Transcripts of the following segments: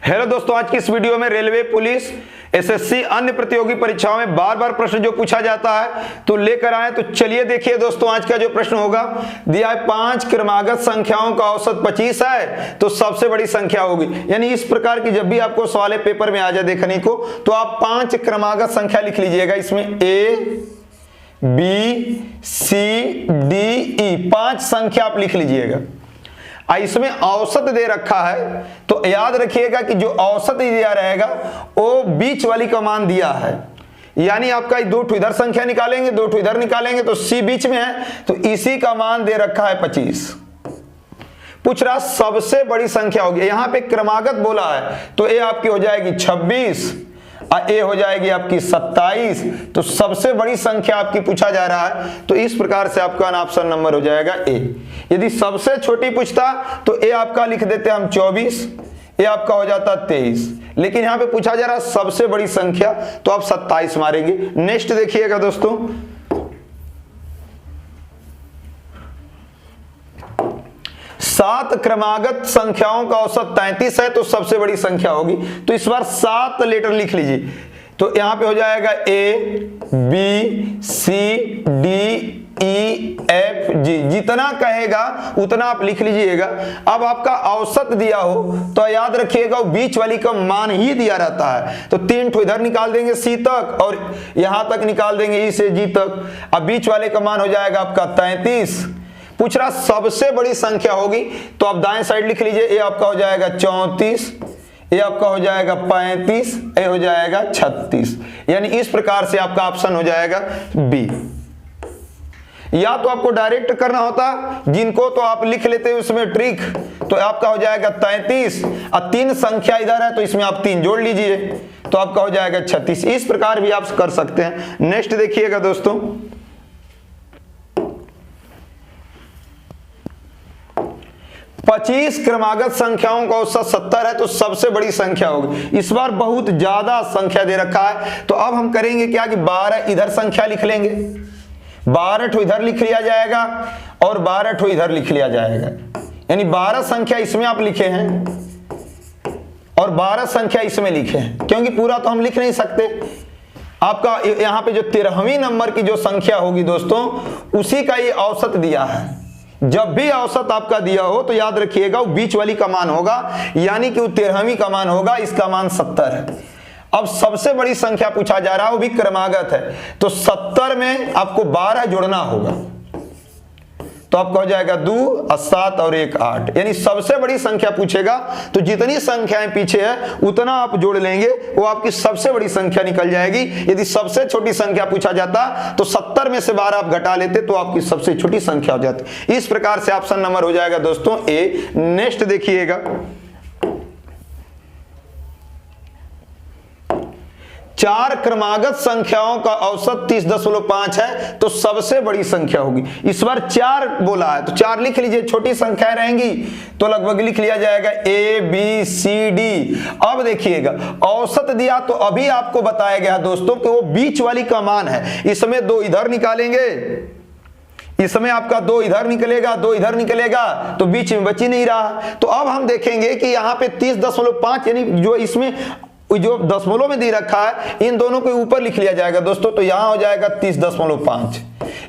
Hello दोस्तों, आज की इस वीडियो में रेलवे, पुलिस, एसएससी अन्य प्रतियोगी परीक्षाओं में बार बार प्रश्न जो पूछा जाता है तो लेकर आए। तो चलिए देखिए दोस्तों, आज का जो प्रश्न होगा दिया है 5 क्रमागत संख्याओं का औसत 25 है तो सबसे बड़ी संख्या होगी। यानी इस प्रकार की जब भी आपको सवाल पेपर में आ जाए देखने को तो आप 5 क्रमागत संख्या लिख लीजिएगा। इसमें ए, बी, सी, डी, ई 5 संख्या आप लिख लीजिएगा। इसमें औसत दे रखा है तो याद रखिएगा कि जो औसत दिया रहेगा वो बीच वाली का मान दिया है। यानी आपका 2 ठो इधर संख्या निकालेंगे, 2 ठो इधर निकालेंगे तो सी बीच में है तो इसी का मान दे रखा है 25। पूछ रहा सबसे बड़ी संख्या होगी, यहां पे क्रमागत बोला है तो ए आपकी हो जाएगी 26 और ए हो जाएगी आपकी 27। तो सबसे बड़ी संख्या आपकी पूछा जा रहा है तो इस प्रकार से आपका ऑप्शन नंबर हो जाएगा ए। यदि सबसे छोटी पूछता तो ए आपका लिख देते हम 24, ए आपका हो जाता 23, लेकिन यहां पे पूछा जा रहा सबसे बड़ी संख्या तो आप 27 मारेंगे। नेक्स्ट देखिएगा दोस्तों, 7 क्रमागत संख्याओं का औसत 33 है तो सबसे बड़ी संख्या होगी। तो इस बार 7 लेटर लिख लीजिए। तो यहां पे हो जाएगा A, B, C, D, E, F, जी। जितना कहेगा उतना आप लिख लीजिएगा। अब आपका औसत दिया हो तो याद रखिएगा वो बीच वाली का मान ही दिया रहता है। तो 3 ठो इधर निकाल देंगे सी तक और यहां तक निकाल देंगे ई से जी तक। अब बीच वाले का मान हो जाएगा आपका 33। पूछ रहा सबसे बड़ी संख्या होगी तो आप दाएं साइड लिख लीजिए। ए आपका हो जाएगा 34, ए आपका हो जाएगा 35, ए हो जाएगा 36। यानी इस प्रकार से आपका ऑप्शन हो जाएगा बी। या तो आपको डायरेक्ट करना होता, जिनको तो आप लिख लेते हैं उसमें ट्रिक। तो आपका हो जाएगा 33 और 3 संख्या इधर है तो इसमें आप 3 जोड़ लीजिए तो आपका हो जाएगा 36। इस प्रकार भी आप कर सकते हैं। नेक्स्ट देखिएगा दोस्तों, 25 क्रमागत संख्याओं का औसत 70 है तो सबसे बड़ी संख्या होगी। इस बार बहुत ज्यादा संख्या दे रखा है तो अब हम करेंगे क्या कि 12 इधर संख्या लिख लेंगे, 12 ठो इधर लिख लिया जाएगा और 12 ठो इधर लिख लिया जाएगा। यानी 12 संख्या इसमें आप लिखे हैं और 12 संख्या इसमें लिखे हैं, क्योंकि पूरा तो हम लिख नहीं सकते। आपका यहां पे जो 13वीं नंबर की जो संख्या होगी दोस्तों उसी का ये औसत दिया है। जब भी औसत आपका दिया हो तो याद रखिएगा वो बीच वाली का मान होगा, यानी कि वो 13वीं का मान होगा, इसका मान 70 है। अब सबसे बड़ी संख्या पूछा जा रहा है वो भी क्रमागत है तो 70 में आपको 12 जोड़ना होगा तो आपका हो जाएगा 2 और 7 और 1 8। यानी सबसे बड़ी संख्या पूछेगा तो जितनी संख्याएं पीछे है उतना आप जोड़ लेंगे, वो आपकी सबसे बड़ी संख्या निकल जाएगी। यदि सबसे छोटी संख्या पूछा जाता तो 70 में से 12 आप घटा लेते तो आपकी सबसे छोटी संख्या हो जाती। इस प्रकार से ऑप्शन नंबर हो जाएगा दोस्तों ए। नेक्स्ट देखिएगा, 4 क्रमागत संख्याओं का औसत 30.5 है तो सबसे बड़ी संख्या होगी। इस बार 4 बोला है तो 4 लिख लीजिए। छोटी संख्याएं रहेंगी तो लगभग लिख लिया जाएगा ए, बी, सी, डी। अब देखिएगा औसत दिया तो अभी आपको बताया गया दोस्तों कि वो बीच वाली का मान है। इसमें 2 इधर निकालेंगे, इसमें आपका 2 इधर निकलेगा, 2 इधर निकलेगा तो बीच में बच ही नहीं रहा। तो अब हम देखेंगे कि यहाँ पे 30.5 यानी जो इसमें जो दशमलव में दे रखा है इन दोनों के ऊपर लिख लिया जाएगा दोस्तों। तो यहां हो जाएगा 30.5,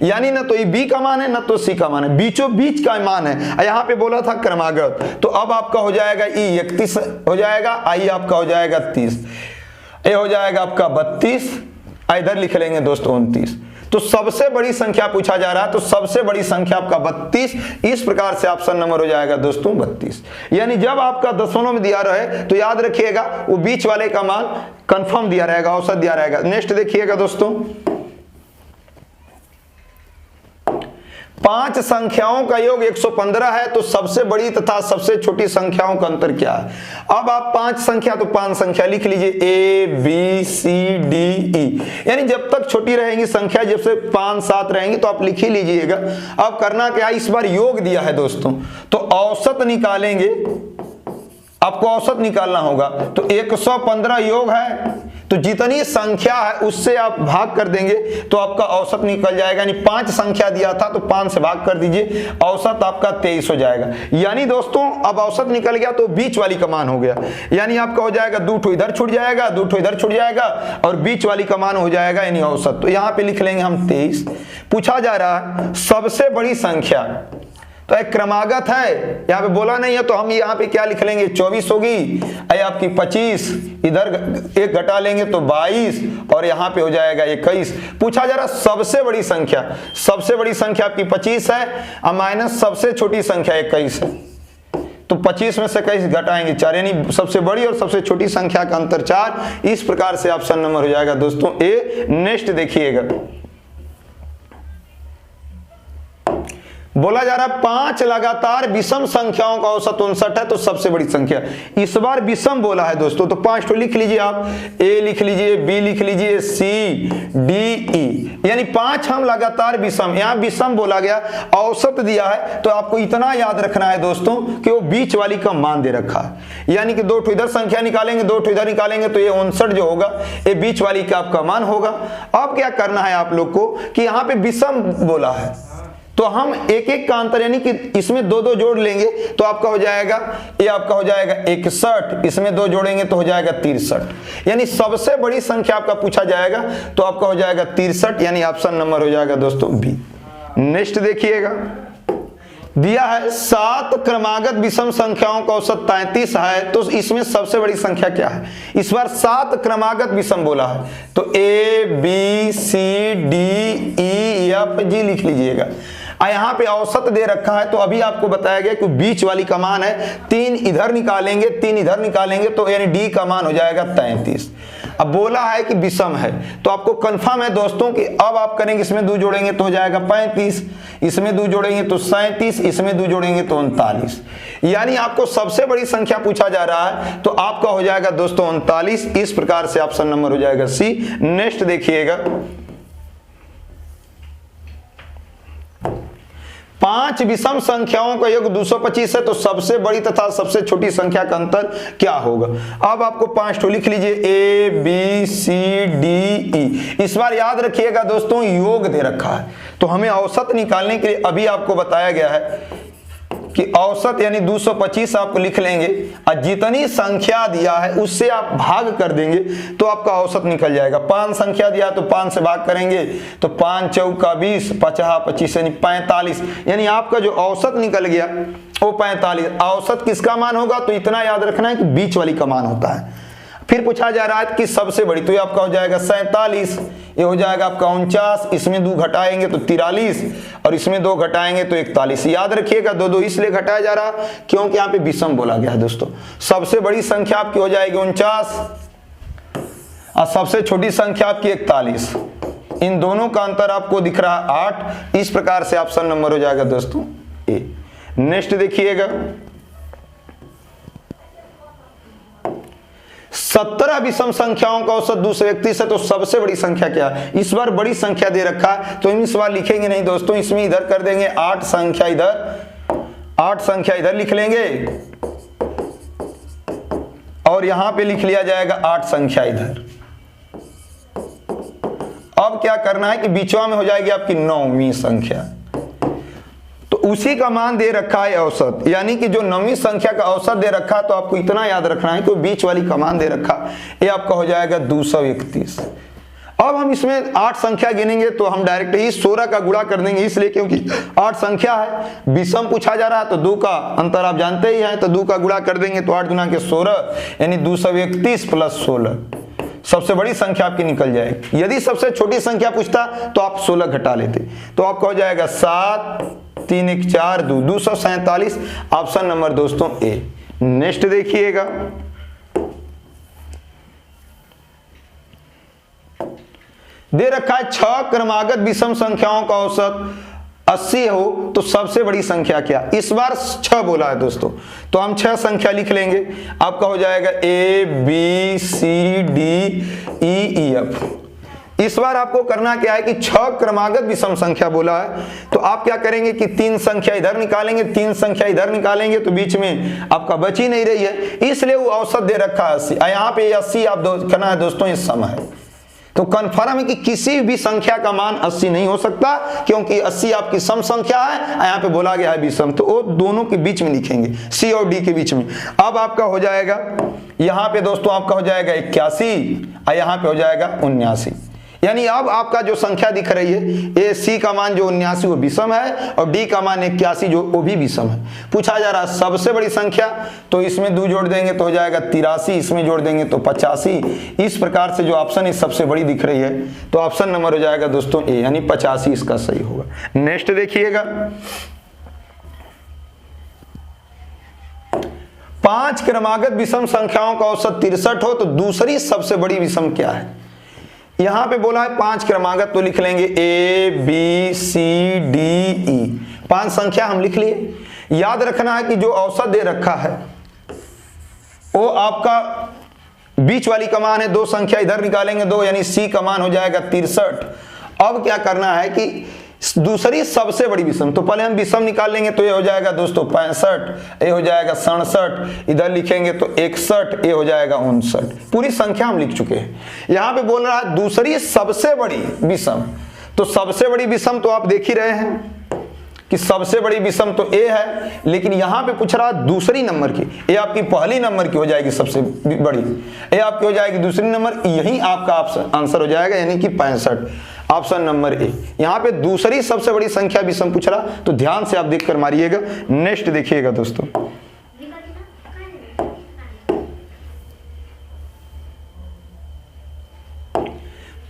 यानी ना तो ये बी का मान है ना तो सी का मान है, बीचों बीच का मान है। यहां पे बोला था क्रमागत तो अब आपका हो जाएगा ई 31 हो जाएगा, आई आपका हो जाएगा 30, ए हो जाएगा आपका 32, इधर लिख लेंगे दोस्तों 29। तो सबसे बड़ी संख्या पूछा जा रहा है तो सबसे बड़ी संख्या आपका 32। इस प्रकार से ऑप्शन नंबर हो जाएगा दोस्तों 32। यानी जब आपका दशमलव में दिया रहे तो याद रखिएगा वो बीच वाले का मान कंफर्म दिया रहेगा, औसत दिया रहेगा। नेक्स्ट देखिएगा दोस्तों, 5 संख्याओं का योग 115 है तो सबसे बड़ी तथा सबसे छोटी संख्याओं का अंतर क्या है। अब आप 5 संख्या तो 5 संख्या लिख लीजिए, ए, बी, सी, डी, ई। यानी जब तक छोटी रहेंगी संख्या, जब से 5 7 रहेंगी तो आप लिख ही लीजिएगा। अब करना क्या, इस बार योग दिया है दोस्तों तो औसत निकालेंगे, आपको औसत निकालना होगा। तो 115 योग है तो जितनी संख्या है उससे आप भाग कर देंगे तो आपका औसत निकल जाएगा। यानी 5 संख्या दिया था तो 5 से भाग कर दीजिए, औसत आपका 23 हो जाएगा। यानी दोस्तों अब औसत निकल गया तो बीच वाली का मान हो गया, यानी आपका हो जाएगा 2 ठो इधर छूट जाएगा, 2 ठो इधर छूट जाएगा और बीच वाली का मान हो जाएगा यानी औसत। तो यहां पे लिख लेंगे हम 23। पूछा जा रहा है सबसे बड़ी संख्या, तो एक क्रमागत है, यहाँ पे बोला नहीं है तो हम यहाँ पे क्या लिख लेंगे 24 होगी, आपकी 25, इधर एक घटा लेंगे तो 22 और यहाँ पे हो जाएगा 21। पूछा जा रहा सबसे बड़ी संख्या, सबसे बड़ी संख्या आपकी 25 है और माइनस सबसे छोटी संख्या 21 है, तो 25 में से 21 घटाएंगे 4, यानी सबसे बड़ी और सबसे छोटी संख्या का अंतर 4। इस प्रकार से ऑप्शन नंबर हो जाएगा दोस्तों ए। नेक्स्ट देखिएगा, बोला जा रहा है 5 लगातार विषम संख्याओं का औसत 59 है, तो सबसे बड़ी संख्या। इस बार विषम बोला है दोस्तों, तो 5 तो लिख लीजिए आप, ए लिख लीजिए, बी लिख लीजिए, सी डी ई, यानी 5 हम लगातार विषम। यहाँ विषम बोला गया, औसत दिया है, तो आपको इतना याद रखना है दोस्तों कि वो बीच वाली का मान दे रखा है, यानी कि 2 ठो इधर संख्या निकालेंगे, 2 ठो इधर निकालेंगे तो ये 59 जो होगा ये बीच वाली का आपका मान होगा। अब क्या करना है आप लोग को कि यहाँ पे विषम बोला है तो हम एक एक का अंतर यानी कि इसमें 2-2 जोड़ लेंगे तो आपका हो जाएगा, ये आपका हो जाएगा 61, इसमें 2 जोड़ेंगे तो हो जाएगा 63, यानी सबसे बड़ी संख्या आपका पूछा जाएगा तो आपका हो जाएगा 63, यानी ऑप्शन नंबर हो जाएगा दोस्तों बी। नेक्स्ट देखिएगा, दिया है 7 क्रमागत विषम संख्याओं का औसत 33 है, तो इसमें सबसे बड़ी संख्या क्या है। इस बार 7 क्रमागत विषम बोला है, तो A B C D E F G लिख लीजिएगा। यहाँ पे औसत दे रखा है, तो अभी आपको बताया गया कि बीच वाली का मान है, 3 इधर निकालेंगे 3 इधर निकालेंगे तो यानी डी का मान हो जाएगा 33। अब बोला है कि विषम है तो आपको कंफर्म है दोस्तों कि अब आप करेंगे इसमें 2 जोड़ेंगे तो हो जाएगा 35, इसमें 2 जोड़ेंगे तो 37, इसमें 2 जोड़ेंगे तो 39, यानी आपको सबसे बड़ी संख्या पूछा जा रहा है तो आपका हो जाएगा दोस्तों 39। इस प्रकार से ऑप्शन नंबर हो जाएगा सी। नेक्स्ट देखिएगा, 5 विषम संख्याओं का योग 225 है, तो सबसे बड़ी तथा सबसे छोटी संख्या का अंतर क्या होगा। अब आपको 5 तो लिख लीजिए, ए बी सी डी ई। इस बार याद रखिएगा दोस्तों योग दे रखा है, तो हमें औसत निकालने के लिए अभी आपको बताया गया है कि औसत यानी 225 आप लिख लेंगे और जितनी संख्या दिया है उससे आप भाग कर देंगे तो आपका औसत निकल जाएगा। 5 संख्या दिया तो 5 से भाग करेंगे तो 5 चौका 20, 50 25 यानी 45, यानी आपका जो औसत निकल गया वो 45। औसत किसका मान होगा, तो इतना याद रखना है कि बीच वाली का मान होता है। फिर पूछा जा रहा है कि सबसे बड़ी, तो ये आपका हो जाएगा 47, ये हो जाएगा आपका 49, इसमें 2 घटाएंगे तो 43 और इसमें 2 घटाएंगे तो 41। याद रखिएगा 2-2 इसलिए घटाया जा रहा क्योंकि यहाँ पे विषम बोला गया है दोस्तों। सबसे बड़ी संख्या आपकी हो जाएगी 49 और सबसे छोटी संख्या आपकी 41, इन दोनों का अंतर आपको दिख रहा है 8। इस प्रकार से ऑप्शन नंबर हो जाएगा दोस्तों ए। नेक्स्ट देखिएगा, 17 विषम संख्याओं का औसत 231 है, तो सबसे बड़ी संख्या क्या है। इस बार बड़ी संख्या दे रखा है तो इस बार लिखेंगे नहीं दोस्तों, इसमें इधर कर देंगे 8 संख्या इधर, 8 संख्या इधर लिख लेंगे और यहां पे लिख लिया जाएगा 8 संख्या इधर। अब क्या करना है कि बीचवा में हो जाएगी आपकी 9वीं संख्या, तो उसी का मान दे रखा है औसत, यानी कि जो 9वीं संख्या का औसत दे रखा है तो आपको इतना याद रखना है कि बीच वाली का मान दे रखा, ये आपका हो जाएगा 231। अब हम इसमें 8 संख्या गिनेंगे तो हम डायरेक्ट ही 16 का गुणा कर देंगे, इसलिए क्योंकि 8 संख्या है, विषम पूछा जा रहा है तो 2 का अंतर आप जानते ही हैं, तो 2 का गुणा कर देंगे तो 8 गुना के 16 यानी 231 प्लस 16, सबसे बड़ी संख्या आपकी निकल जाएगी। यदि सबसे छोटी संख्या पूछता तो आप 16 घटा लेते, तो आपका हो जाएगा 7 3 1 4 2 247। ऑप्शन नंबर दोस्तों ए। नेक्स्ट देखिएगा, दे रखा है 6 क्रमागत विषम संख्याओं का औसत 80 हो तो सबसे बड़ी संख्या क्या। इस बार 6 बोला है दोस्तों, तो हम 6 संख्या लिख लेंगे, आपका हो जाएगा A B C D E F. इस बार आपको करना क्या है कि 6 क्रमागत विषम संख्या बोला है, तो आप क्या करेंगे कि 3 संख्या इधर निकालेंगे, 3 संख्या इधर निकालेंगे, तो बीच में आपका बच ही नहीं रही है, इसलिए वो औसत दे रखा है 80। यहाँ पे 80 आप करना है दोस्तों, ये सम है, तो कन्फर्म है कि किसी भी संख्या का मान 80 नहीं हो सकता, क्योंकि 80 आपकी सम संख्या है, यहाँ पे बोला गया है विषम, तो वो दोनों के बीच में लिखेंगे, सी और डी के बीच में। अब आपका हो जाएगा यहाँ पे दोस्तों, आपका हो जाएगा 81 और यहाँ पे हो जाएगा 79। यानी अब आपका जो संख्या दिख रही है, ए सी का मान जो 79 वो विषम है, और डी का मान 81 जो वो भी विषम है। पूछा जा रहा है सबसे बड़ी संख्या, तो इसमें 2 जोड़ देंगे तो हो जाएगा 83, इसमें जोड़ देंगे तो 85। इस प्रकार से जो ऑप्शन इस सबसे बड़ी दिख रही है, तो ऑप्शन नंबर हो जाएगा दोस्तों ए, यानी 85 इसका सही होगा। नेक्स्ट देखिएगा, 5 क्रमागत विषम संख्याओं का औसत 63 हो तो दूसरी सबसे बड़ी विषम क्या है। यहां पे बोला है 5 क्रमागत, तो लिख लेंगे ए बी सी डी ई, 5 संख्या हम लिख लिए। याद रखना है कि जो औसत दे रखा है वो आपका बीच वाली का मान है, 2 संख्या इधर निकालेंगे 2, यानी सी का मान हो जाएगा 63। अब क्या करना है कि दूसरी सबसे बड़ी विषम, तो पहले हम विषम निकाल लेंगे, तो ये हो जाएगा दोस्तों 65, ये हो जाएगा 67, इधर लिखेंगे तो 61, ये हो जाएगा 59। पूरी संख्या हम लिख चुके हैं। यहां पे बोल रहा है दूसरी सबसे बड़ी विषम, तो सबसे बड़ी विषम तो आप देख ही रहे हैं कि सबसे बड़ी विषम तो ए है, लेकिन यहां पे पूछ रहा है दूसरी नंबर की, ये आपकी पहली नंबर की हो जाएगी सबसे बड़ी, ये आपकी हो जाएगी दूसरी नंबर, यही आपका आंसर हो जाएगा, यानी कि 65, ऑप्शन नंबर ए। यहां पे दूसरी सबसे बड़ी संख्या विषम पूछ रहा, तो ध्यान से आप देखकर मारिएगा। नेक्स्ट देखिएगा दोस्तों,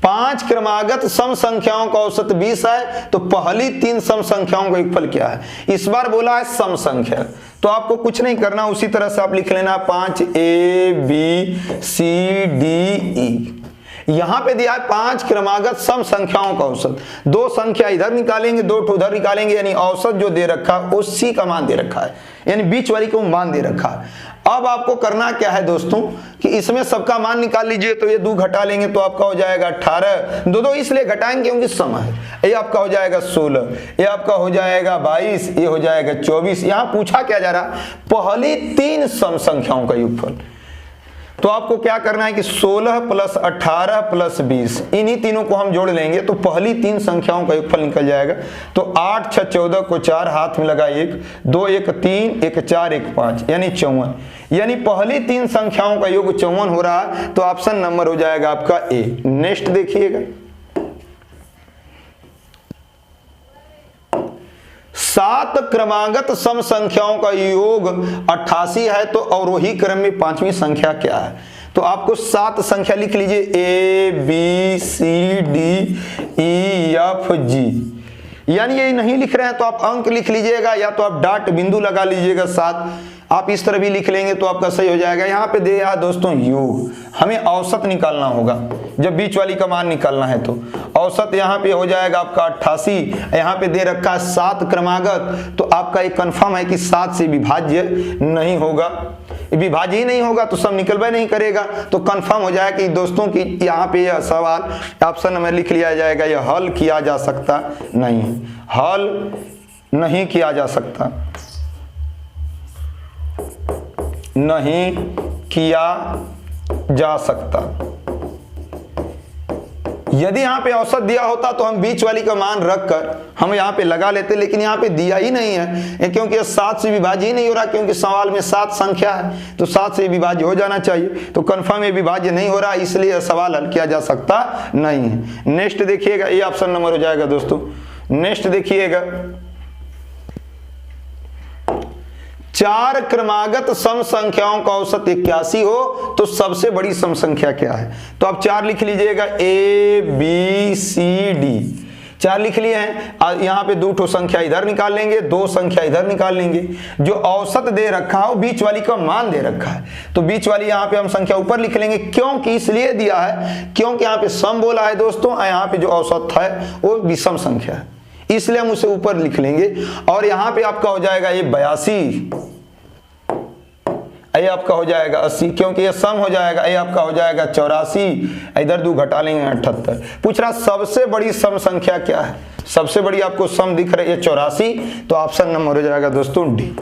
पांच क्रमागत सम संख्याओं का औसत 20 है, तो पहली 3 सम संख्याओं का योगफल क्या है। इस बार बोला है सम संख्या, तो आपको कुछ नहीं करना, उसी तरह से आप लिख लेना 5 ए बी सी डी ई। यहां पे दिया है 5 क्रमागत सम संख्याओं का औसत, 2 संख्या इधर निकालेंगे 2 उधर निकालेंगे, यानी औसत जो दे रखा है वो सी का मान दे रखा है, यानी बीच वाली को मान दे रखा है। अब आपको करना क्या है दोस्तों कि इसमें सबका मान निकाल लीजिए, तो ये 2 घटा लेंगे तो आपका हो जाएगा 18, 2 इसलिए घटाएंगे क्योंकि सम है, ये आपका हो जाएगा 16, ये आपका हो जाएगा 22, ये हो जाएगा 24। यहां पूछा क्या जा रहा, पहली 3 सम संख्याओं का योगफल, तो आपको क्या करना है कि 16 प्लस 18 प्लस 20, इन्हीं तीनों को हम जोड़ लेंगे तो पहली 3 संख्याओं का योगफल निकल जाएगा। तो 8 6 14 को 4 हाथ में लगा 1, 2 1 3 1 4 1 5, यानी 54, यानी पहली 3 संख्याओं का योग 54 हो रहा है, तो ऑप्शन नंबर हो जाएगा आपका ए। नेक्स्ट देखिएगा, 7 क्रमागत सम संख्याओं का योग 88 है, तो अवरोही क्रम में 5वीं संख्या क्या है। तो आपको 7 संख्या लिख लीजिए, A B C D E F G, यानी ये नहीं लिख रहे हैं तो आप अंक लिख लीजिएगा, या तो आप डॉट बिंदु लगा लीजिएगा 7, आप इस तरह भी लिख लेंगे तो आपका सही हो जाएगा। यहाँ पे दे यार दोस्तों योग, हमें औसत निकालना होगा, जब बीच वाली का मान निकालना है तो औसत यहाँ पे हो जाएगा आपका 88, यहाँ पे दे रखा है 7 क्रमागत, तो आपका एक कंफर्म है कि 7 से विभाज्य नहीं होगा, विभाज्य ही नहीं होगा तो सब निकलवा नहीं करेगा, तो कंफर्म हो जाएगा कि दोस्तों की यहाँ पे यह सवाल ऑप्शन में लिख लिया जाएगा, यह हल किया जा सकता नहीं, हल नहीं किया जा सकता, नहीं किया जा सकता। यदि यहाँ पे औसत दिया होता तो हम बीच वाली का मान रखकर हम यहाँ पे लगा लेते, लेकिन यहाँ पे दिया ही नहीं है, क्योंकि 7 से विभाज्य ही नहीं हो रहा, क्योंकि सवाल में 7 संख्या है तो 7 से विभाज्य हो जाना चाहिए, तो कंफर्म ये विभाज्य नहीं हो रहा, इसलिए सवाल हल किया जा सकता नहीं है। नेक्स्ट देखिएगा, ये ऑप्शन नंबर हो जाएगा दोस्तों। नेक्स्ट देखिएगा, 4 क्रमागत सम संख्याओं का औसत 81 हो तो सबसे बड़ी सम संख्या क्या है। तो आप 4 लिख लीजिएगा, ए बी सी डी, 4 लिख लिए हैं। यहाँ पे 2 संख्या इधर निकाल लेंगे, 2 संख्या इधर निकाल लेंगे, जो औसत दे रखा है वो बीच वाली का मान दे रखा है, तो बीच वाली यहाँ पे हम संख्या ऊपर लिख लेंगे, क्योंकि इसलिए दिया है क्योंकि यहाँ पे सम बोला है दोस्तों, यहाँ पे जो औसत है वो विषम संख्या है, इसलिए हम उसे ऊपर लिख लेंगे। और यहां पे आपका हो जाएगा ये 82, ये आपका हो जाएगा 80, क्योंकि ये सम हो जाएगा, ये आपका हो जाएगा 84, इधर 2 घटा लेंगे 78। पूछ रहा सबसे बड़ी सम संख्या क्या है, सबसे बड़ी आपको सम दिख रही है 84, तो ऑप्शन नंबर हो जाएगा दोस्तों डी।